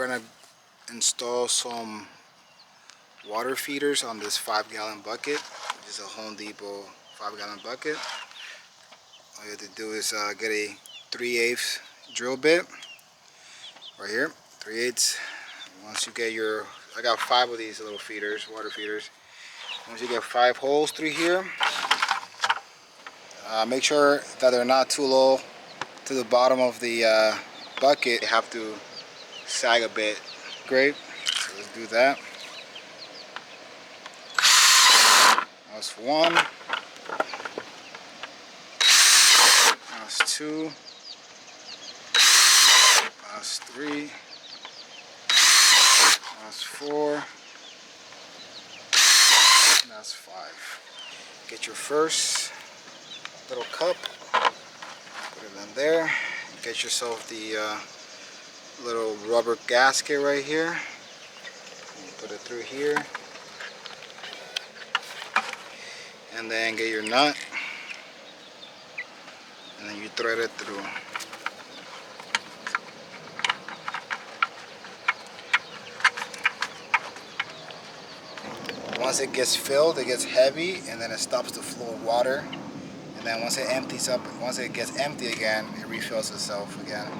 we're gonna install some water feeders on this 5-gallon bucket, which is a Home Depot 5-gallon bucket. All you have to do is get a 3/8 drill bit right here, 3/8. Once you get your, I got 5 of these little feeders, water feeders. Once you get 5 holes through here, make sure that they're not too low to the bottom of the bucket. They have to sag a bit. Great, so let's do that. That's 1. That's 2. That's 3. That's 4. That's 5. Get your first little cup, put it in there. Get yourself the little rubber gasket right here. Put it through here. And then get your nut. And then you thread it through. Once it gets filled, it gets heavy, and then it stops the flow of water. And then once it empties up, once it gets empty again, it refills itself again.